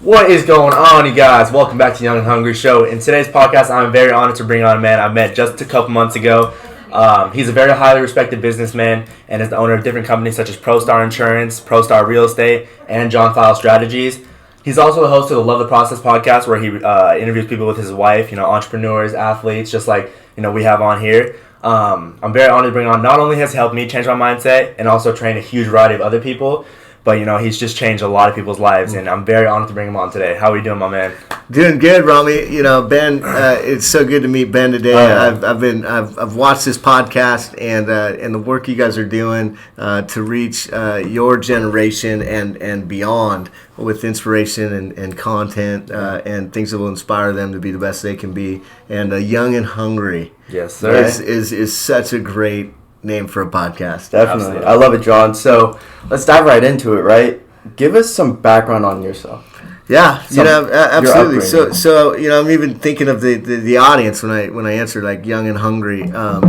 What is going on, you guys? Welcome back to Young and Hungry Show. In today's podcast, I'm very honored to bring on a man I met just a couple months ago. He's a very highly respected businessman and is the owner of different companies such as ProStar Insurance, ProStar Real Estate, and John File Strategies. He's also the host of the Love the Process podcast, where he interviews people with his wife, entrepreneurs, athletes, just like we have on here. I'm very honored to bring on. Not only has he helped me change my mindset and also train a huge variety of other people, but, he's just changed a lot of people's lives, and I'm very honored to bring him on today. How are you doing, my man? Doing good, Rami. Ben, it's so good to meet Ben today. I've watched this podcast and the work you guys are doing to reach your generation and beyond with inspiration and content and things that will inspire them to be the best they can be. And Young and Hungry, yes, sir, is such a great name for a podcast. Definitely. Absolutely. I love it, John. So let's dive right into it, right? Give us some background on yourself. Yeah, absolutely. So I'm even thinking of the audience when I answer like young and hungry. I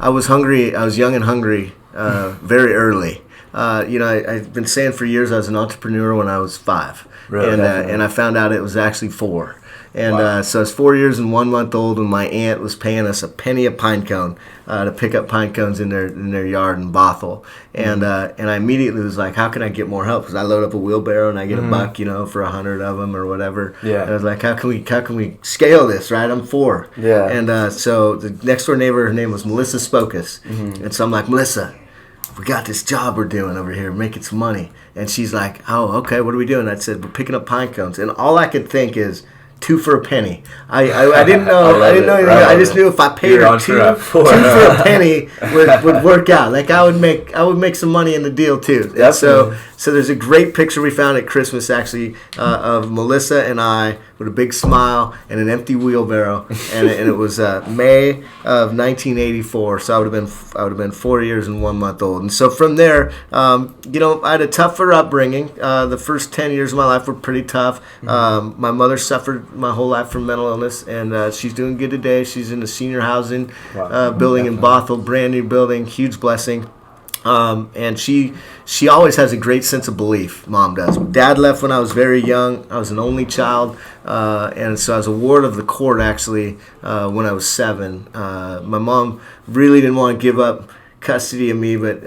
was hungry. I was young and hungry very early. I've been saying for years I was an entrepreneur when I was 5, Really? and I found out it was actually 4. And Wow. so I was 4 years and 1 month old, and my aunt was paying us a penny a pine cone to pick up pine cones in their yard in Bothell. And I immediately was like, how can I get more help? Because I load up a wheelbarrow and I get a buck, for 100 of them or whatever. Yeah. And I was like, how can we scale this? Right? I'm 4. Yeah. And so the next door neighbor, her name was Melissa Spokus, and so I'm like, Melissa, we got this job we're doing over here, making some money. And she's like, oh, okay, what are we doing? I said, we're picking up pine cones. And all I could think is 2 for a penny. I didn't know. I didn't know anything. I just knew if I paid her two for a penny would work out. Like I would make some money in the deal too. And so there's a great picture we found at Christmas actually of Melissa and I with a big smile and an empty wheelbarrow, and it was May of 1984. So I would have been 4 years and 1 month old. And so from there, I had a tougher upbringing. The first 10 years of my life were pretty tough. My mother suffered my whole life from mental illness, and she's doing good today. She's in the senior housing building in Bothell, brand new building, huge blessing. And she always has a great sense of belief. Mom does. Dad left when I was very young. I was an only child, and so I was a ward of the court actually when I was 7. My mom really didn't want to give up custody of me, but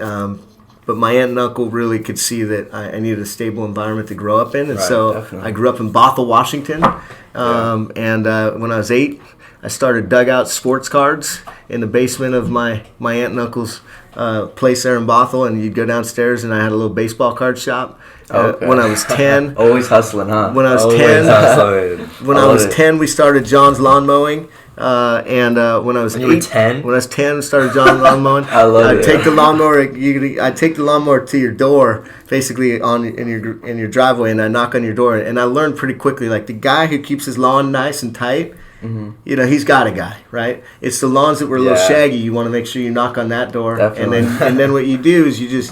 my aunt and uncle really could see that I needed a stable environment to grow up in, and definitely. I grew up in Bothell, Washington. And when I was 8, I started dugout sports cards in the basement of my aunt and uncle's place there in Bothell, and you'd go downstairs, and I had a little baseball card shop. Okay. When I was 10, Always hustling, huh? when I was Always 10, hustling. when I was 10, we started John's Lawn Mowing. When I was When you were 8, 10? when I was 10, started John's Lawn Mowing. I love I'd it. take the lawnmower. I'd take the lawnmower to your door, basically in your driveway, and I knock on your door. And I learned pretty quickly, like the guy who keeps his lawn nice and tight. He's got a guy, right? It's the lawns that were a little shaggy. You want to make sure you knock on that door, Definitely. and then what you do is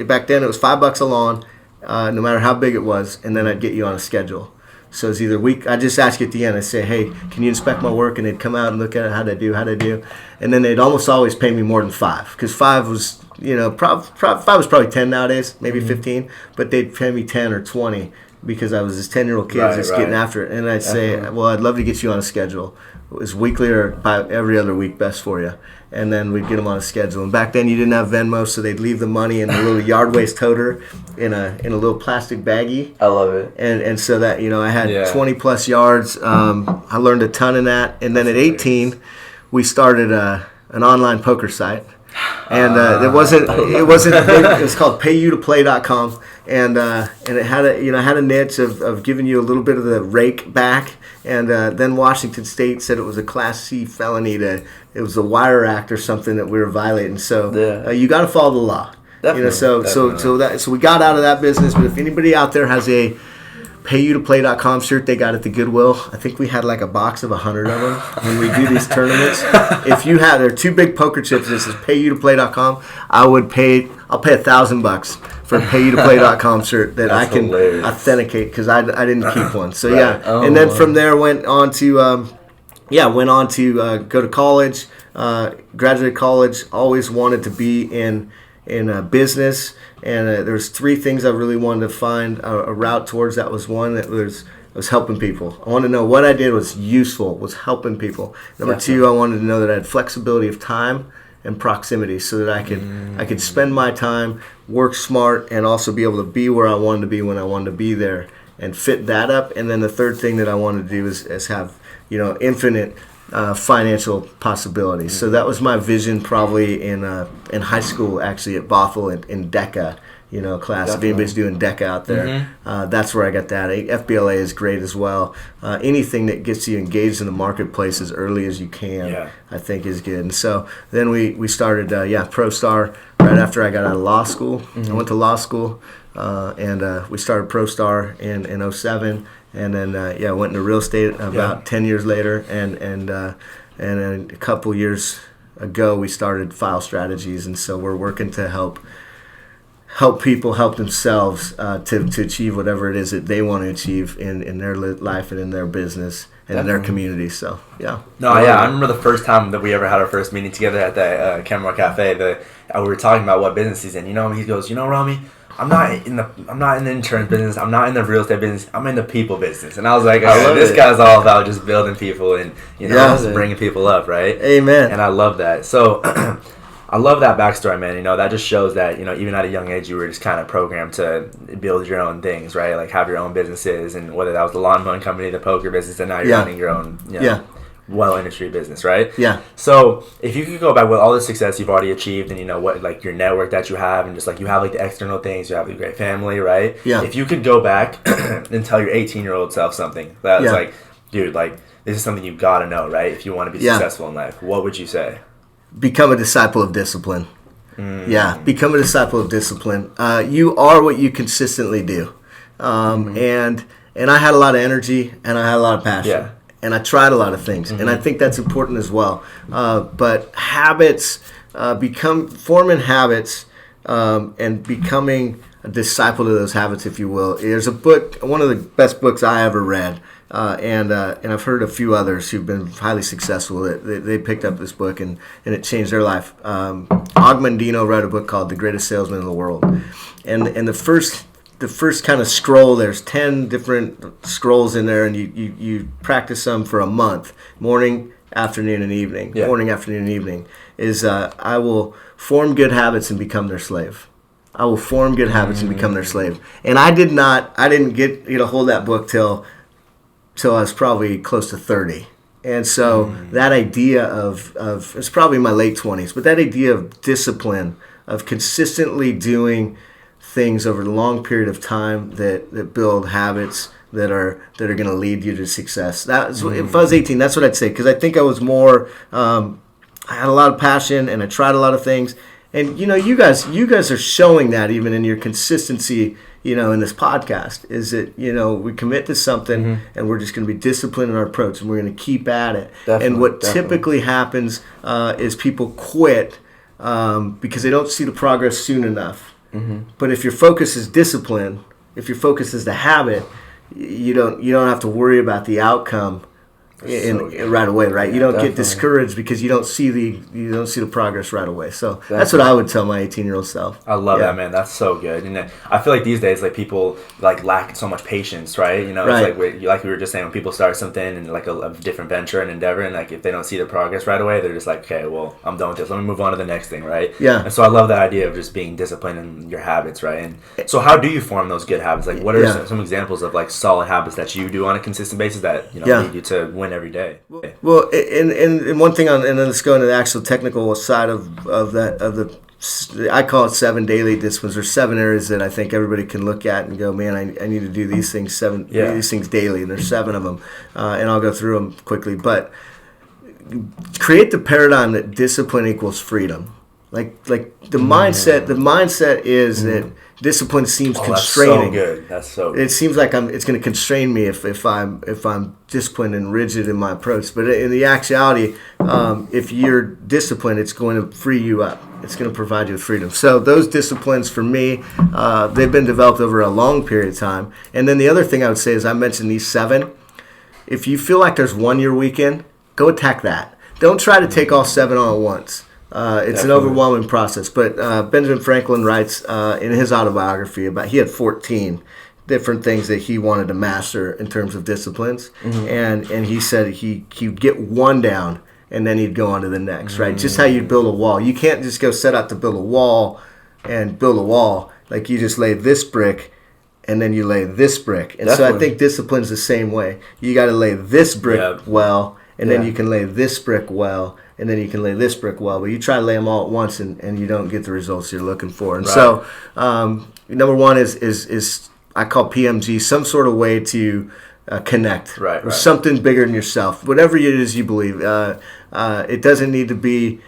back then it was $5 a lawn, no matter how big it was, and then I'd get you on a schedule. So it's either I just ask you at the end. I say, hey, can you inspect my work? And they'd come out and look at it, how'd I do, and then they'd almost always pay me more than 5, because 5 was 5 was probably 10 nowadays, maybe 15, but they'd pay me 10 or 20. Because I was this 10-year-old kid getting after it. And I'd say, well, I'd love to get you on a schedule. It was weekly or by every other week best for you. And then we'd get them on a schedule. And back then you didn't have Venmo, so they'd leave the money in a little yard waste toter in a little plastic baggie. I love it. And so that, I had 20-plus yards. I learned a ton in that. And then at 18, we started an online poker site. And it was called PayYouToPlay.com, and it had a niche of giving you a little bit of the rake back, and then Washington State said it was a Class C felony it was a Wire Act or something that we were violating. So you got to follow the law. Definitely. So we got out of that business. But if anybody out there has a PayYouToPlay.com shirt they got at the Goodwill, I think we had like a box of 100 of them when we do these tournaments. If you have, there are 2 big poker chips that says PayYouToPlay.com, I'll pay $1,000 for a PayYouToPlay.com shirt that That's I can hilarious. authenticate, because I didn't keep one. So Oh, and then from there went on to go to college, graduated college. Always wanted to be in in business, and there's 3 things I really wanted to find a route towards. That was one that was helping people. I wanted to know what I did was useful, was helping people. Number 2, I wanted to know that I had flexibility of time and proximity, so that I could spend my time, work smart, and also be able to be where I wanted to be when I wanted to be there, and fit that up. And then the 3rd thing that I wanted to do is have infinite financial possibilities. So that was my vision, probably in high school, actually at Bothell in DECA. Class. Definitely. If anybody's doing DECA out there, that's where I got that. FBLA is great as well. Anything that gets you engaged in the marketplace as early as you can, I think is good. And so then we started, ProStar right after I got out of law school. I went to law school, and we started ProStar in 2007. And then, went into real estate about 10 years later. And then a couple years ago, we started File Strategies. And so we're working to help people help themselves to achieve whatever it is that they want to achieve in their life and in their business and in their community. So, yeah. I remember the first time that we ever had our first meeting together at the Cameron Cafe. We were talking about what business he's in. He goes, Rami, I'm not in the insurance business. I'm not in the real estate business. I'm in the people business. And I was like, this guy's all about just building people and just bringing people up, right? Amen. And I love that. So I love that backstory, man. That just shows that even at a young age you were just kind of programmed to build your own things, right? Like have your own businesses, and whether that was the lawn mowing company, the poker business, and now you're running your own industry business, right? Yeah. So if you could go back with all the success you've already achieved, and what, like your network that you have, and just like you have like the external things, you have a great family, right? Yeah. If you could go back and tell your 18-year-old self something that was like, dude, like this is something you've got to know, right? If you want to be successful in life, what would you say? Become a disciple of discipline. Yeah, become a disciple of discipline. You are what you consistently do. And I had a lot of energy, and I had a lot of passion. Yeah. And I tried a lot of things, and I think that's important as well. But habits, forming habits, and becoming a disciple to those habits, if you will. There's a book, one of the best books I ever read, and I've heard a few others who've been highly successful. They picked up this book, and it changed their life. Og Mandino wrote a book called The Greatest Salesman in the World, and the first kind of scroll, there's 10 different scrolls in there, and you practice them for a month, morning, afternoon, and evening. Morning, afternoon, and evening is I will form good habits and become their slave. I will form good habits and become their slave. And I didn't get hold that book till I was probably close to 30. And so that idea of it's probably in my late 20s, but that idea of discipline, of consistently doing things over a long period of time that build habits that are going to lead you to success. If I was 18, that's what I'd say, because I think I was more. I had a lot of passion, and I tried a lot of things. And you guys are showing that even in your consistency. In this podcast, is that we commit to something, and we're just going to be disciplined in our approach, and we're going to keep at it. And what typically happens is people quit because they don't see the progress soon enough. But if your focus is discipline, if your focus is the habit, you don't have to worry about the outcome right away, right? Yeah, you don't definitely. get discouraged because you don't see the progress right away. So that's what I would tell my 18-year-old self. I love that, man. That's so good. And I feel like these days, like people like lack so much patience, right? Right. It's like we were just saying, when people start something and like a different venture and endeavor, and like if they don't see the progress right away, they're just like, okay, well, I'm done with this. Let me move on to the next thing, right? Yeah. And so I love that idea of just being disciplined in your habits, right? And so how do you form those good habits? Like, what are some examples of like solid habits that you do on a consistent basis that lead you to win every day? Well, and one thing and then let's go into the actual technical side of the I call it 7 daily disciplines, or 7 areas that I think everybody can look at and go, man, I need to do these things these things daily, and there's 7 of them, and I'll go through them quickly. But create the paradigm that discipline equals freedom. Like the mindset is that discipline seems constraining. That's so good. It seems like it's going to constrain me if I'm disciplined and rigid in my approach. But in the actuality, if you're disciplined, it's going to free you up. It's going to provide you with freedom. So those disciplines for me, they've been developed over a long period of time. And then the other thing I would say is I mentioned these 7. If you feel like there's one your weekend, go attack that. Don't try to take all 7 on at once. It's an Definitely. overwhelming process. But Benjamin Franklin writes in his autobiography about he had 14 different things that he wanted to master in terms of disciplines, and he said he'd get one down and then he'd go on to the next. Right, just how you build a wall. You can't just go set out to build a wall and build a wall like you just lay this brick and then you lay this brick. And so I Definitely. think discipline's the same way. You got to lay this brick Yep. well, and then Yeah. you can lay this brick well, and then you can lay this brick well. But you try to lay them all at once, and you don't get the results you're looking for. And Right. so, number one is I call PMG some sort of way to connect Right, with right. something bigger than yourself, whatever it is you believe. It doesn't need to be.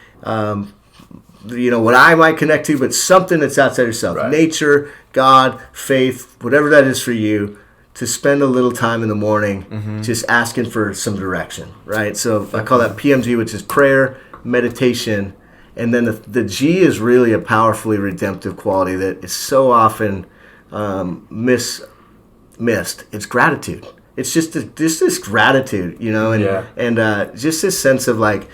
What I might connect to, but something that's outside yourself. Right. Nature, God, faith, whatever that is for you, to spend a little time in the morning just asking for some direction, right? So I call that PMG, which is prayer, meditation, and then the G is really a powerfully redemptive quality that is so often missed. It's gratitude. It's just this gratitude, and Yeah. and just this sense of like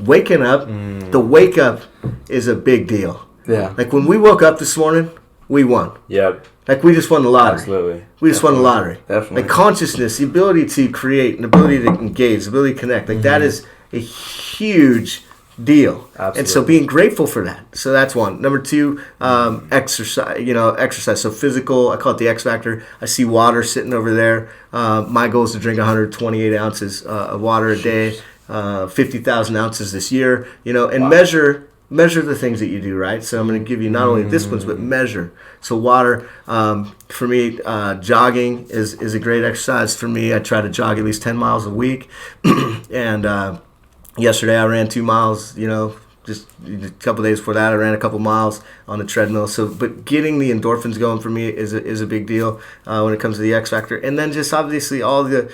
waking up. The wake up is a big deal. Yeah. Like when we woke up this morning, we won. Yep. Like we just won the lottery. Absolutely. We just won the lottery. Definitely. Like consciousness, the ability to create, and the ability to engage, the ability to connect. Like that is a huge deal. Absolutely. And so being grateful for that. So that's one. Number two, exercise. Exercise. So physical. I call it the X factor. I see water sitting over there. My goal is to drink 128 ounces of water a day. 50,000 ounces this year. And measure the things that you do, right? So I'm going to give you not only disciplines, but measure. So water, for me, jogging is a great exercise for me. I try to jog at least 10 miles a week. And yesterday I ran 2 miles, just a couple days before that I ran a couple miles on the treadmill. So, but getting the endorphins going for me is a big deal when it comes to the X factor. And then just obviously all the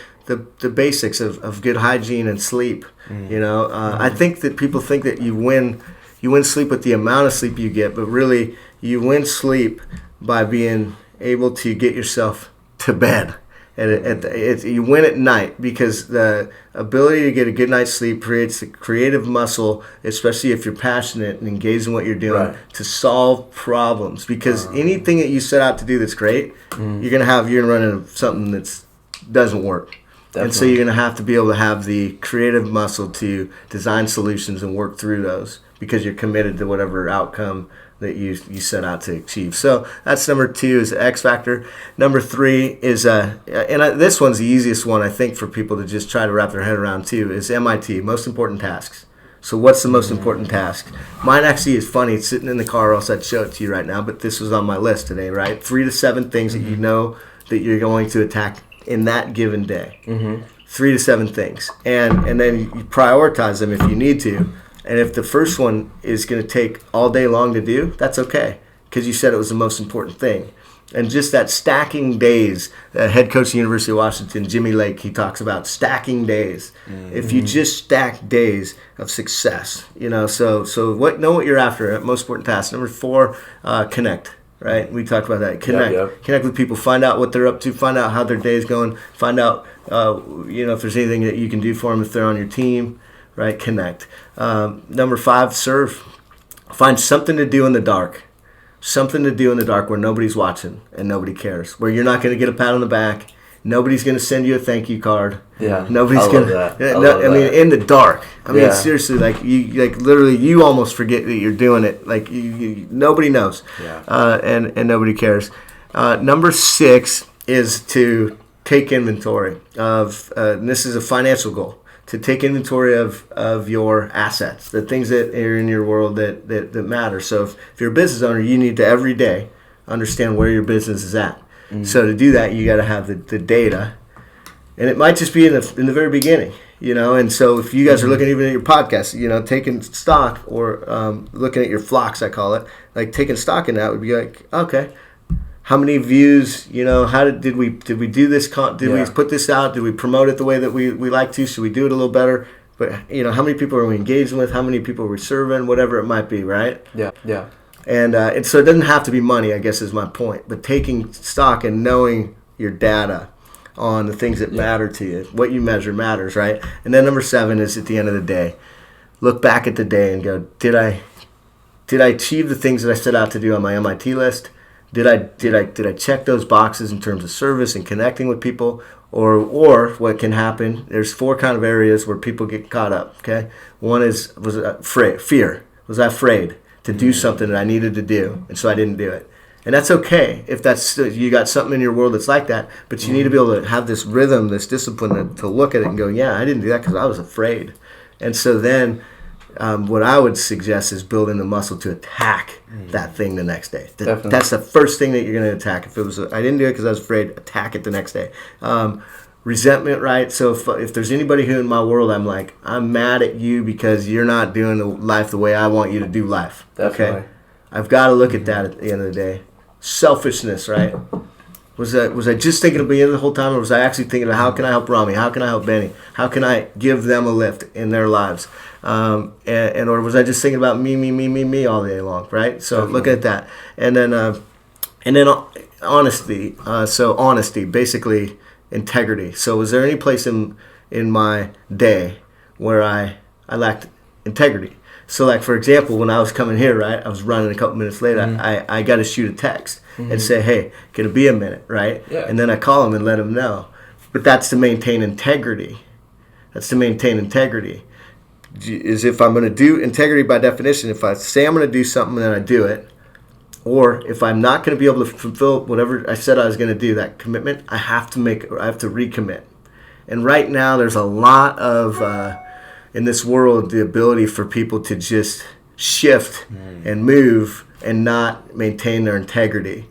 basics of good hygiene and sleep. I think that people think that you win sleep with the amount of sleep you get, but really you win sleep by being able to get yourself to bed. You win at night because the ability to get a good night's sleep creates a creative muscle, especially if you're passionate and engaged in what you're doing, Right. to solve problems. Because anything that you set out to do that's great, you're gonna run into something that doesn't work. And so Definitely. you're going to have to be able to have the creative muscle to design solutions and work through those because you're committed to whatever outcome that you set out to achieve. So that's number two is the X factor. Number three is, this one's the easiest one I think for people to just try to wrap their head around too, is MIT, most important tasks. So what's the most important task? Mine actually is funny. It's sitting in the car, or else I'd show it to you right now, but this was on my list today, right? 3 to 7 things that you know that you're going to attack in that given day. 3 to 7 things. And then you prioritize them if you need to. And if the first one is going to take all day long to do, that's okay because you said it was the most important thing. And just that stacking days, head coach of the University of Washington, Jimmy Lake, he talks about stacking days. If you just stack days of success, so know what you're after. Most important task. Number 4, connect. Right, we talked about that. Connect with people. Find out what they're up to. Find out how their day's going. Find out, if there's anything that you can do for them if they're on your team. Right, connect. Number 5, serve. Find something to do in the dark. Something to do in the dark where nobody's watching and nobody cares. Where you're not going to get a pat on the back. Nobody's going to send you a thank you card. Yeah, Nobody's I love going that. to. I love that. In the dark. Yeah. Seriously, literally, you almost forget that you're doing it. Nobody knows. Yeah. And nobody cares. Number 6 is to take inventory of. And this is a financial goal. To take inventory of your assets, the things that are in your world that matter. So if you're a business owner, you need to every day understand where your business is at. So to do that, you got to have the data, and it might just be in the very beginning, And so if you guys are looking even at your podcast, taking stock or looking at your flocks, I call it, like taking stock in that would be like, okay, how many views? Did we do this? Did we put this out? Did we promote it the way that we like to? Should we do it a little better? But how many people are we engaging with? How many people are we serving? Whatever it might be, right? Yeah. And so it doesn't have to be money, I guess is my point. But taking stock and knowing your data on the things that matter to you, what you measure matters, right? And then number 7 is at the end of the day, look back at the day and go, did I achieve the things that I set out to do on my MIT list? Did I check those boxes in terms of service and connecting with people? Or what can happen, there's 4 kind of areas where people get caught up, okay? One is, fear. Was I afraid to do something that I needed to do, and so I didn't do it? And that's okay if that's you got something in your world that's like that, but you need to be able to have this rhythm, this discipline to look at it and go, yeah, I didn't do that because I was afraid. And so then what I would suggest is building the muscle to attack that thing the next day. That's the first thing that you're going to attack. If it was, I didn't do it because I was afraid, attack it the next day. Resentment, right? So if there's anybody who in my world, I'm like, I'm mad at you because you're not doing life the way I want you to do life. Definitely. Okay? I've got to look at that at the end of the day. Selfishness, right? Was I just thinking of me the whole time, or was I actually thinking of how can I help Rami? How can I help Benny? How can I give them a lift in their lives? Or was I just thinking about me all day long, right? So look at that, and then honesty. So honesty, basically integrity. So was there any place in my day where I lacked integrity? So, like, for example, when I was coming here, right, I was running a couple minutes late. I got to shoot a text and say, hey, can it be a minute, right? Yeah. And then I call him and let him know. But that's to maintain integrity. Is if I'm going to do integrity by definition, if I say I'm going to do something, then I do it. Or if I'm not going to be able to fulfill whatever I said I was going to do, that commitment, I have to recommit. And right now, there's a lot of... in this world, the ability for people to just shift and move and not maintain their integrity.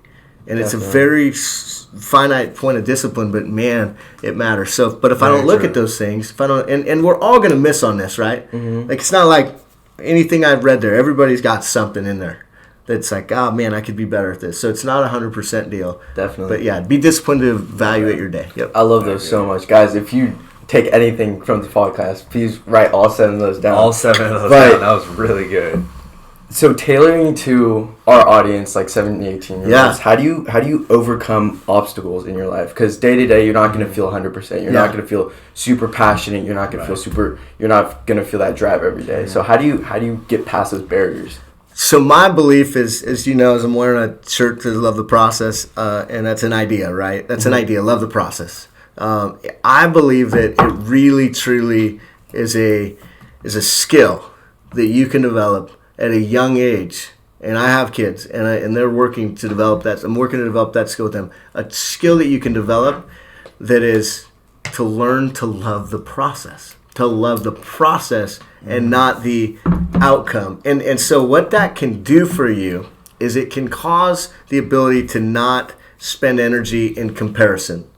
And it's a very finite point of discipline, but man, it matters. So, but if I don't look at those things, if I don't, and we're all going to miss on this, right? Like, it's not like anything I've read there. Everybody's got something in there that's like, oh man, I could be better at this. So it's not a 100% deal. Definitely. But yeah, be disciplined to evaluate your day. Yep. I love those so much. Guys, if you take anything from the podcast, please write all 7 of those down. All 7 of those down. That was really good. So tailoring to our audience, like 17, 18 years old, how do you overcome obstacles in your life? Because day to day, you're not going to feel 100%. You're not going to feel super passionate. You're not going to feel you're not going to feel that drive every day. So how do you get past those barriers? So my belief is, as you know, as I'm wearing a shirt to love the process, and that's an idea, right? That's an idea, love the process. I believe that it really, truly is a skill that you can develop at a young age. And I have kids, and they're working to develop that. I'm working to develop that skill with them. A skill that you can develop that is to learn to love the process. To love the process and not the outcome. And so what that can do for you is it can cause the ability to not spend energy in comparison.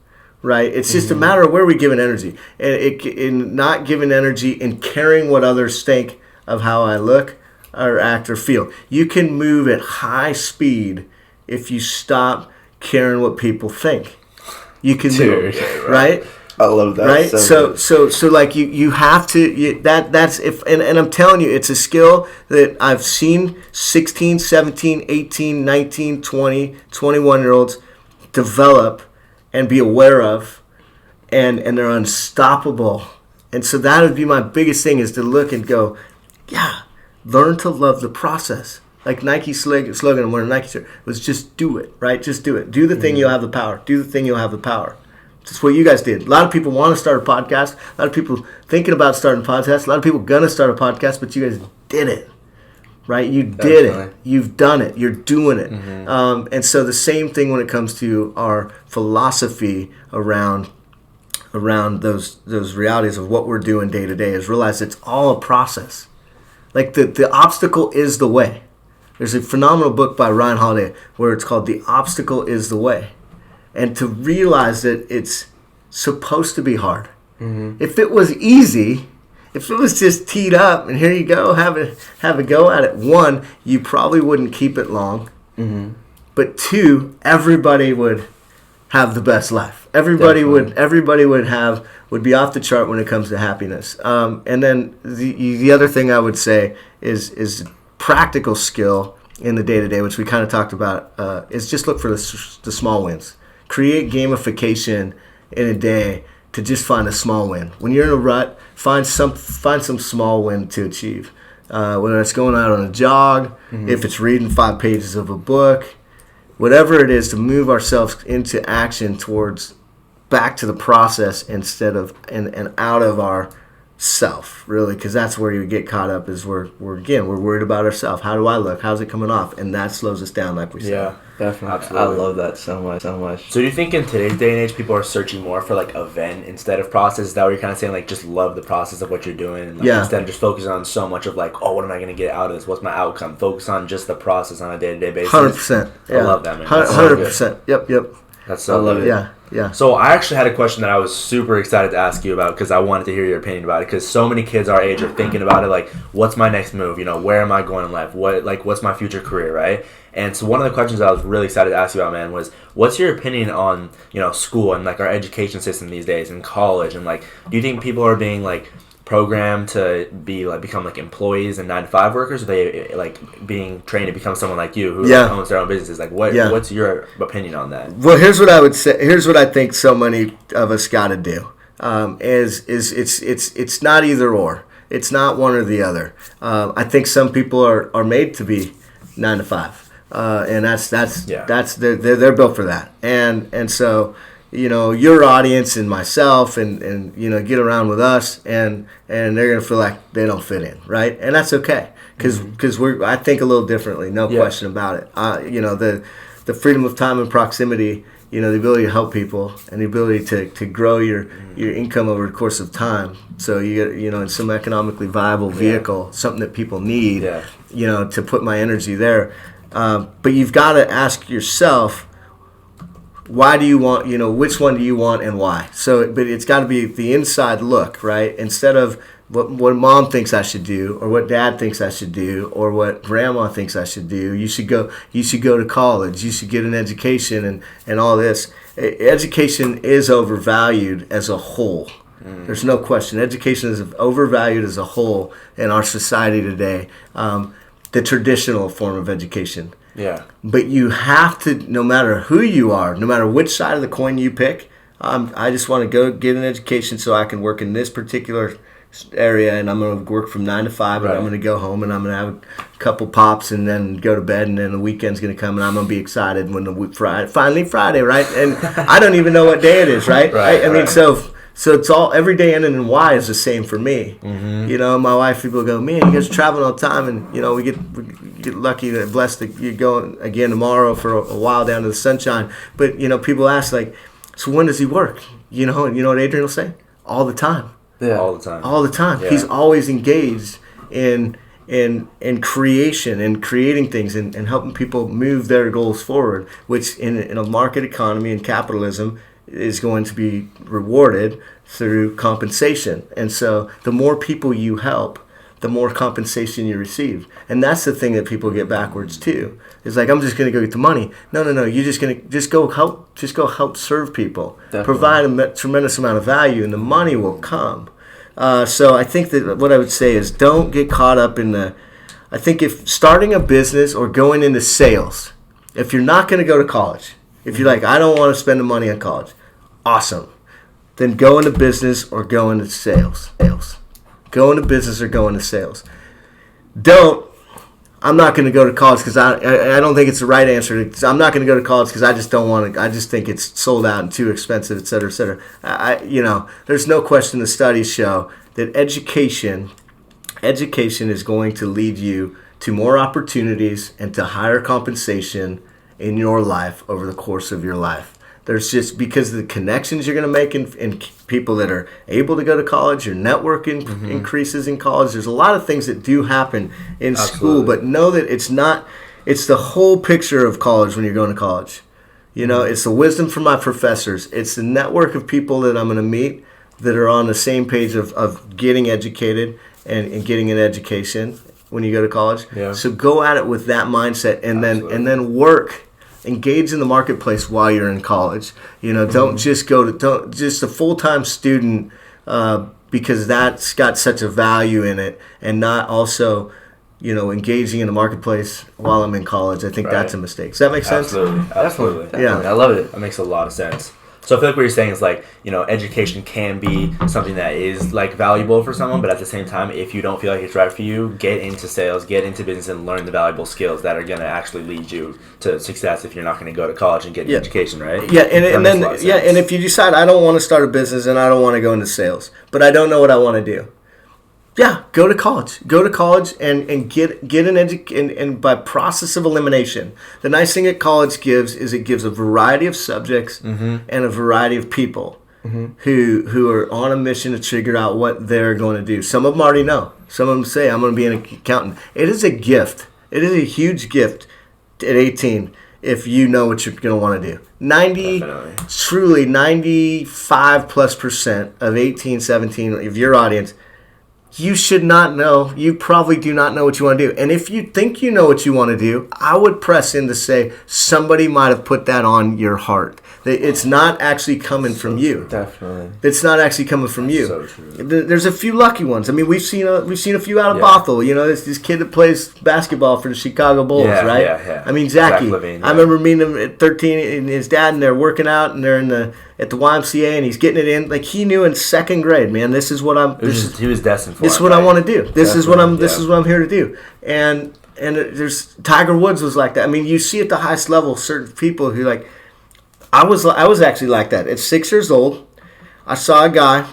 Right? It's just a matter of where we give energy. And in not giving energy in caring what others think of how I look or act or feel. You can move at high speed if you stop caring what people think. You can move, right? I love that. Right? So like you have to that's if and I'm telling you, it's a skill that I've seen 16, 17, 18, 19, 20, 21-year-olds develop and be aware of, and they're unstoppable. And so that would be my biggest thing, is to look and go, yeah, learn to love the process. Like Nike's slogan, I'm wearing a Nike shirt, was just do it, right? Just do it. Do the thing, you'll have the power. Do the thing, you'll have the power. That's what you guys did. A lot of people want to start a podcast. A lot of people thinking about starting a podcast. A lot of people going to start a podcast, but you guys did it. Right? You did it. You've done it. You're doing it. And so the same thing when it comes to our philosophy around those realities of what we're doing day to day, is realize it's all a process. Like the obstacle is the way. There's a phenomenal book by Ryan Holiday where it's called The Obstacle is the Way. And to realize that it's supposed to be hard. If it was easy, if it was just teed up and here you go, have a go at it, 1, you probably wouldn't keep it long. But 2, everybody would have the best life. Everybody would be off the chart when it comes to happiness. And then the other thing I would say is practical skill in the day-to-day, which we kind of talked about, is just look for the small wins. Create gamification in a day to just find a small win. When you're in a rut, find some small win to achieve. Whether it's going out on a jog, if it's reading 5 pages of a book, whatever it is, to move ourselves into action towards back to the process instead of and out of our self, really, because that's where you get caught up. Is we're worried about ourselves. How do I look? How's it coming off? And that slows us down, like we said. Yeah, definitely. Absolutely. I love that so much. So do you think in today's day and age people are searching more for like event instead of process? Is that what you're kind of saying, like just love the process of what you're doing, and like, instead of just focusing on so much of like, oh, what am I going to get out of this? What's my outcome? Focus on just the process on a day-to-day basis. 100%. Yeah. I love that, man. 100%. Yep. That's so good. Yeah. So I actually had a question that I was super excited to ask you about because I wanted to hear your opinion about it, because so many kids our age are thinking about it, like, what's my next move? You know, where am I going in life? What's my future career, right? And so one of the questions I was really excited to ask you about, man, was what's your opinion on, you know, school and like our education system these days and college, and like, do you think people are being like programmed to become like employees and 9-to-5 workers, or are they like being trained to become someone like you who owns their own businesses? Like what's your opinion on that? Well, here's what I would say. Here's what I think so many of us got to do. Is it's not either or. It's not one or the other. I think some people are made to be 9-to-5, and that's they're built for that. And so, you know, your audience and myself and you know, get around with us and they're going to feel like they don't fit in, right? And that's okay, because I think a little differently, no question about it. You know, the freedom of time and proximity, you know, the ability to help people and the ability to grow your income over the course of time. So you get, you know, in some economically viable vehicle, something that people need, you know, to put my energy there. But you've got to ask yourself, why do you want, you know, which one do you want and why? So, but it's got to be the inside look, right? Instead of what mom thinks I should do, or what dad thinks I should do, or what grandma thinks I should do. You should go to college. You should get an education and all this. Education is overvalued as a whole. There's no question. Education is overvalued as a whole in our society today. The traditional form of education. Yeah. But you have to, no matter who you are, no matter which side of the coin you pick, I just want to go get an education so I can work in this particular area, and I'm going to work from 9 to 5, and I'm going to go home, and I'm going to have a couple pops, and then go to bed, and then the weekend's going to come, and I'm going to be excited when finally Friday, right? And I don't even know what day it is, right? I mean, so it's all, every day ending in Y is the same for me. You know, my wife, people go, man, you guys are traveling all the time, and, you know, we get lucky and blessed that you go again tomorrow for a while down to the sunshine. But, you know, people ask, like, so when does he work? You know, and you know what Adrian will say? All the time. Yeah. All the time. All the time. Yeah. He's always engaged in creation and creating things and helping people move their goals forward, which in a market economy and capitalism is going to be rewarded through compensation. And so the more people you help, the more compensation you receive. And that's the thing that people get backwards too. It's like, I'm just going to go get the money. No. You're just going to go help serve people. Definitely. Provide a tremendous amount of value, and the money will come. So I think that what I would say is, don't get caught up in I think if starting a business or going into sales, if you're not going to go to college, if you're like, I don't want to spend the money on college, awesome. Then go into business or go into sales. Go into business or go into sales. I'm not going to go to college because I don't think it's the right answer. I'm not going to go to college because I just don't want to. I just think it's sold out and too expensive, et cetera, et cetera. You know, there's no question the studies show that education is going to lead you to more opportunities and to higher compensation in your life over the course of your life. There's just, because of the connections you're going to make in people that are able to go to college, your networking increases in college. There's a lot of things that do happen in school, but know that it's the whole picture of college when you're going to college. You know, it's the wisdom from my professors. It's the network of people that I'm going to meet that are on the same page of getting educated and getting an education when you go to college. Yeah. So go at it with that mindset, and then work. Engage in the marketplace while you're in college. You know, don't just just a full-time student because that's got such a value in it, and not also, you know, engaging in the marketplace while I'm in college. I think that's a mistake. Does that make sense? Absolutely. Yeah, I love it. That makes a lot of sense. So I feel like what you're saying is like, education can be something that is like valuable for someone, but at the same time, if you don't feel like it's right for you, get into sales, get into business, and learn the valuable skills that are going to actually lead you to success if you're not going to go to college and get an education, right? Yeah, and if you decide I don't want to start a business and I don't want to go into sales, but I don't know what I want to do. Yeah, go to college. Go to college and get an and by process of elimination. The nice thing that college gives is it gives a variety of subjects and a variety of people who are on a mission to figure out what they're going to do. Some of them already know. Some of them say, I'm going to be an accountant. It is a gift. It is a huge gift at 18 if you know what you're going to want to do. 95+% of 18, 17 of your audience, you should not know. You probably do not know what you want to do. And if you think you know what you want to do, I would press in to say somebody might have put that on your heart. It's not actually coming from you. Definitely. It's not actually coming from you. So true. There's a few lucky ones. I mean, we've seen a few out of Bothell. This kid that plays basketball for the Chicago Bulls, right? Yeah. I mean, Zachy. Zach Levine, I remember meeting him at 13 and his dad, and they're working out, and they're at the YMCA, and he's getting it in. Like, he knew in second grade, man, this is what I'm. He was destined for. This is what I want to do. This is what I'm here to do. And there's Tiger Woods was like that. I mean, you see at the highest level certain people who like. I was actually like that. At 6 years old, I saw a guy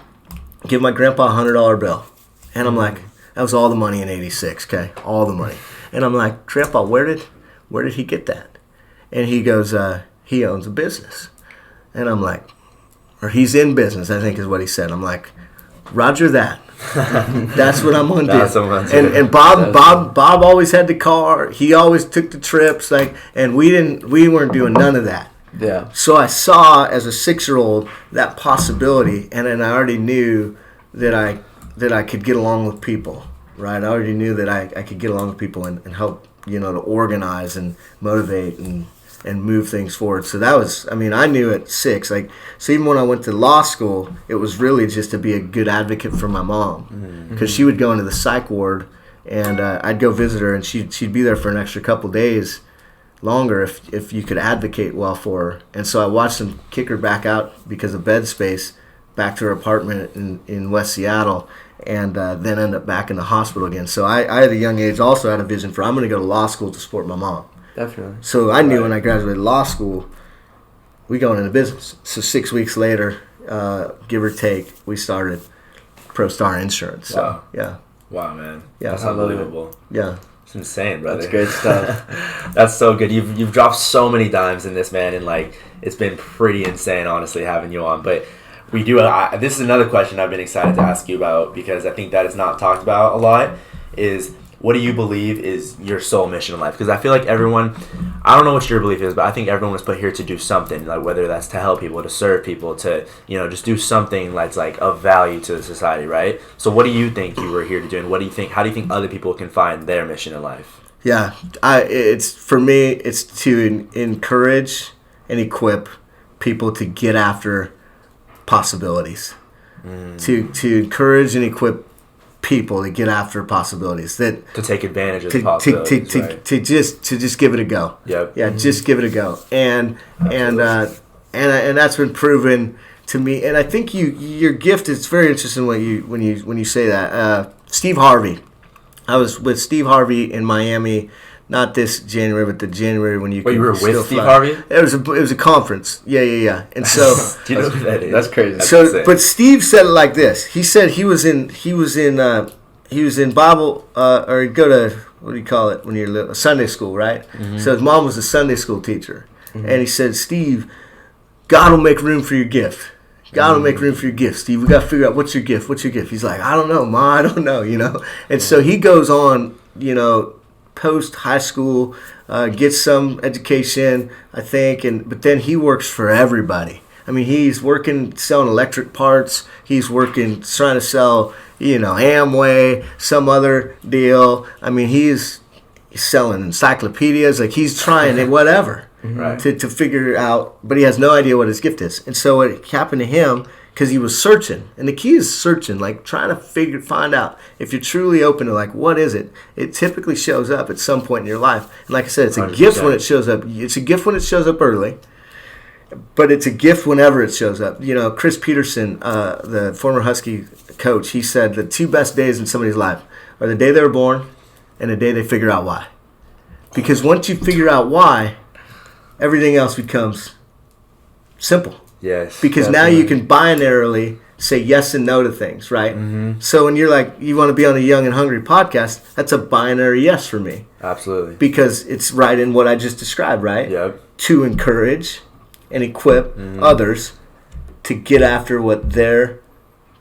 give my grandpa a $100 bill, and I'm like, that was all the money in '86. Okay, all the money. And I'm like, Grandpa, where did he get that? And he goes, he owns a business. And I'm like, or he's in business, I think is what he said. I'm like, Roger that. That's what I'm gonna do. And Bob always had the car. He always took the trips. And we weren't doing none of that. Yeah. So I saw as a 6-year-old that possibility, and then I already knew that I could get along with people. Right. I already knew that I could get along with people and help to organize and motivate and move things forward. So that was, I mean, I knew at 6, so even when I went to law school, it was really just to be a good advocate for my mom, because she would go into the psych ward, and I'd go visit her, and she'd be there for an extra couple days longer if you could advocate well for her. And so I watched them kick her back out because of bed space back to her apartment in West Seattle, and then end up back in the hospital again. So I at a young age also had a vision for I'm going to go to law school to support my mom. Definitely. So I knew when I graduated law school, we going into business. So 6 weeks later, give or take, we started ProStar Insurance. So, wow. Yeah. Wow, man. Yeah. That's unbelievable. Yeah. It's insane, brother. That's good stuff. That's so good. You've dropped so many dimes in this, man, and it's been pretty insane, honestly, having you on. But we do. This is another question I've been excited to ask you about, because I think that is not talked about a lot. Is what do you believe is your soul mission in life? Because I feel like everyone, I don't know what your belief is, but I think everyone was put here to do something, like whether that's to help people, to serve people, to just do something that's like of value to the society, right? So what do you think you were here to do, and what do you think? How do you think other people can find their mission in life? Yeah, it's for me. It's to encourage and equip people to get after possibilities. To encourage and equip people to get after possibilities, that to take advantage of the possibilities, right? to just give it a go. Yep. Yeah, just give it a go. And that's been proven to me. And I think your gift is very interesting when you say that. Steve Harvey. I was with Steve Harvey in Miami, not this January, but the January when you. Wait, you were with Steve fly. Harvey? It was a conference. Yeah. And so do you know who that is? That's crazy. But Steve said it like this. He said he was in Bible or he'd go to, what do you call it when you're little, Sunday school, right? Mm-hmm. So his mom was a Sunday school teacher, and he said, Steve, God will make room for your gift. God will make room for your gift, Steve. We got to figure out what's your gift. He's like, I don't know, Ma. I don't know, And so he goes on, post high school, gets some education, I think, but then he works for everybody. I mean, he's working selling electric parts. He's working trying to sell, Amway, some other deal. I mean, he's selling encyclopedias. Like, he's trying whatever. Right. To figure out, but he has no idea what his gift is. And so what happened to him, because he was searching, and the key is searching, like trying to find out if you're truly open to what is it. It typically shows up at some point in your life. And like I said, it's a 100%. gift when it shows up. It's a gift when it shows up early. but it's a gift whenever it shows up. You know, Chris Peterson, the former Husky coach, he said the 2 best days in somebody's life are the day they were born and the day they figure out why. Because once you figure out why, everything else becomes simple. Yes. Because definitely. now you can binarily say yes and no to things, right? Mm-hmm. So when you're like, you want to be on a Young and Hungry podcast, that's a binary yes for me. Absolutely. Because it's right in what I just described, right? Yep. To encourage and equip others to get after what their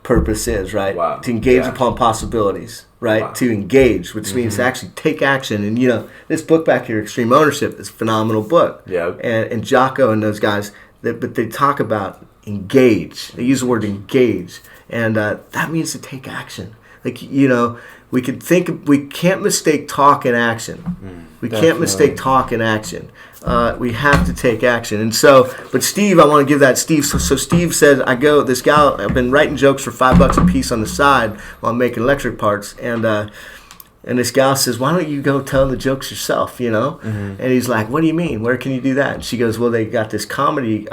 purpose is, right? Wow. To engage upon possibilities, right? Wow. To engage, which means to actually take action. And, you know, this book back here, Extreme Ownership, is a phenomenal book. Yep. And Jocko and those guys, but they talk about engage. They use the word engage. And that means to take action. Like, you know, we can't mistake talk and action. We can't mistake talk and action. We have to take action. And so, but Steve, I want to give that Steve. So Steve said, this gal, I've been writing jokes for $5 a piece on the side while I'm making electric parts. And this gal says, why don't you go tell the jokes yourself, you know? Mm-hmm. And he's like, what do you mean? Where can you do that? And she goes, well, they got this comedy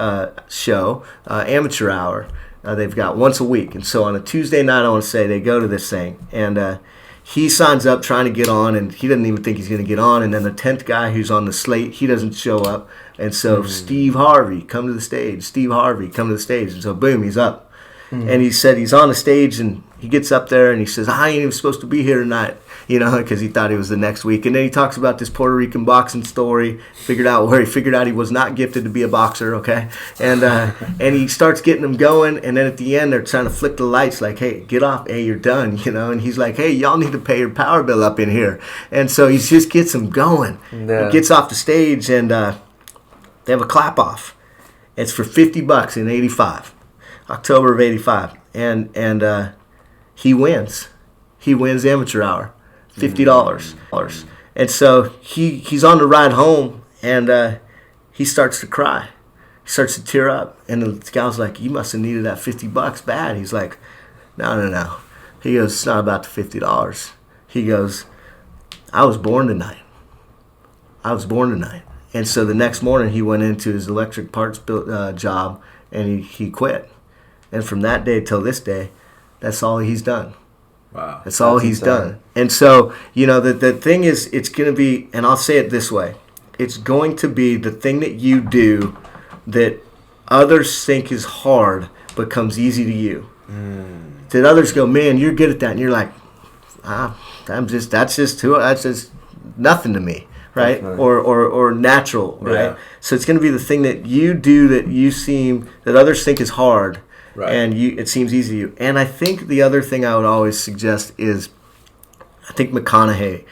show, Amateur Hour. They've got once a week. And so on a Tuesday night, I want to say, they go to this thing. And he signs up trying to get on, and he doesn't even think he's going to get on. And then the 10th guy who's on the slate, he doesn't show up. And so Steve Harvey, come to the stage. Steve Harvey, come to the stage. And so boom, he's up. Mm-hmm. And he said he's on the stage, and he gets up there, and he says, I ain't even supposed to be here tonight, you know, because he thought he was the next week. And then he talks about this Puerto Rican boxing story, figured out he was not gifted to be a boxer, okay? And and he starts getting them going, and then at the end, they're trying to flick the lights like, hey, get off, hey, you're done, you know? And he's like, hey, y'all need to pay your power bill up in here. And so he just gets them going. Yeah. He gets off the stage, and they have a clap-off. It's for $50 in 85. October of 85, and he wins. He wins Amateur Hour, $50. And so he's on the ride home, and he starts to cry. He starts to tear up, and the gal's like, you must have needed that $50 bad. He's like, no. He goes, it's not about the $50. He goes, I was born tonight. And so the next morning he went into his electric parts job, and he quit. And from that day till this day, that's all he's done. Wow. That's all he's done. And so, you know, the thing is, it's going to be, and I'll say it this way, it's going to be the thing that you do that others think is hard but comes easy to you. That others go, man, you're good at that. And you're like, that's just nothing to me. Right? Or natural, right? Yeah. So it's going to be the thing that you do that others think is hard. Right. And it seems easy to you. And I think the other thing I would always suggest is, I think Matthew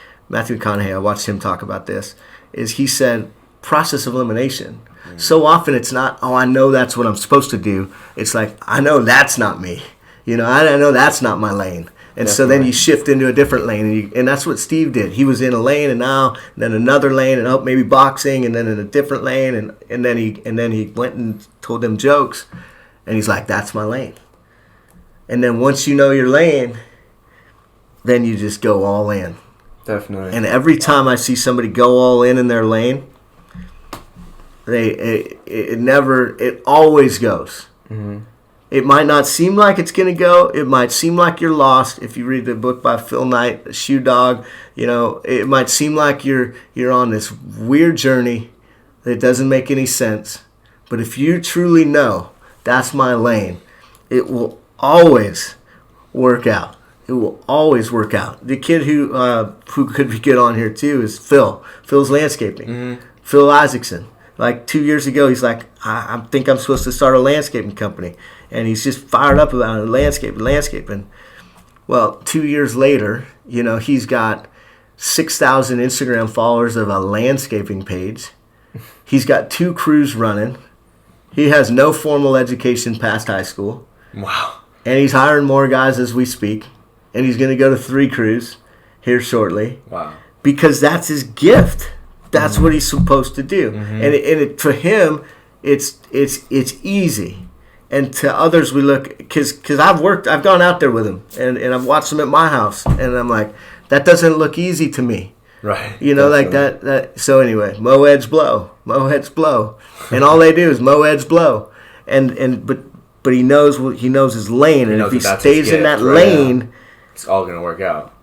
McConaughey, I watched him talk about this, is he said process of elimination. Mm. So often it's not, I know that's what I'm supposed to do. It's like, I know that's not me. You know, I know that's not my lane. And so then you shift into a different lane, and that's what Steve did. He was in a lane, and then another lane, and maybe boxing, and then in a different lane, and then he went and told them jokes. And he's like, that's my lane. And then once you know your lane, then you just go all in. Definitely. And every time I see somebody go all in their lane, it always goes. Mm-hmm. It might not seem like it's going to go. It might seem like you're lost. If you read the book by Phil Knight, Shoe Dog, you know, it might seem like you're on this weird journey that doesn't make any sense. But if you truly know, that's my lane, it will always work out. It will always work out. The kid who could get on here too is Phil. Phil's landscaping. Mm-hmm. Phil Isaacson. Like 2 years ago, he's like, I think I'm supposed to start a landscaping company. And he's just fired up about it, landscaping. Well, 2 years later, you know, he's got 6,000 Instagram followers of a landscaping page. He's got 2 crews running. He has no formal education past high school. Wow. And he's hiring more guys as we speak. And he's going to go to 3 crews here shortly. Wow. Because that's his gift. That's what he's supposed to do. Mm-hmm. And for him, it's easy. And to others, we look, because I've gone out there with him, and I've watched him at my house, and I'm like, that doesn't look easy to me. Right. You know, like that. So anyway, mow edge blow, and all they do is mow edge blow, but he knows his lane, and if he stays in that lane, it's all gonna work out.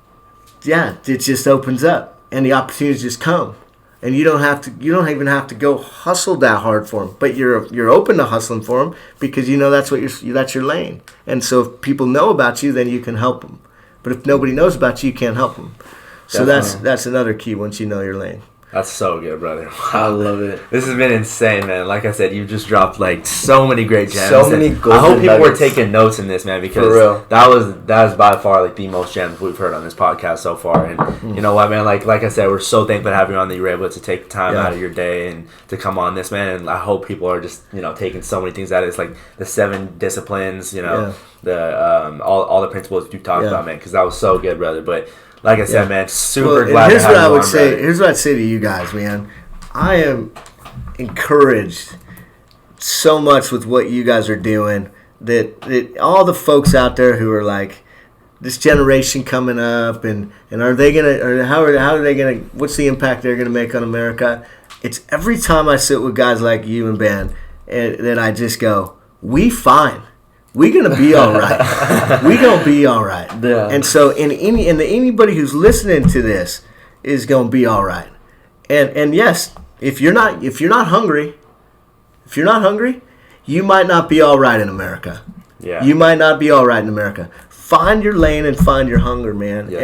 Yeah, it just opens up, and the opportunities just come, and you don't even have to go hustle that hard for them, but you're open to hustling for them because you know that's your lane, and so if people know about you, then you can help them, but if nobody knows about you can't help them. So that's another key once you know your lane. That's so good, brother. Wow. I love it. This has been insane, man. Like I said, you've just dropped like so many great gems. So many golden I hope people nuggets. were taking notes in this, man, because For real. that was by far like the most gems we've heard on this podcast so far. And you know what, man? Like I said, we're so thankful to have you on that you were able to take time out of your day and to come on this, man. And I hope people are just taking so many things out of it. It's like the 7 disciplines, the all the principles you talked about, man. Because that was so good, brother. But like I said, man, super glad to have you on, brother. Here's what I'd say to you guys, man. I am encouraged so much with what you guys are doing that all the folks out there who are like this generation coming up and are they gonna or how are they gonna what's the impact they're gonna make on America? It's every time I sit with guys like you and Ben that I just go, we fine. We gonna be all right. We gonna be all right. Yeah. And so anybody who's listening to this is gonna be all right. And yes, if you're not hungry, you might not be all right in America. Yeah. You might not be all right in America. Find your lane and find your hunger, man. Yes,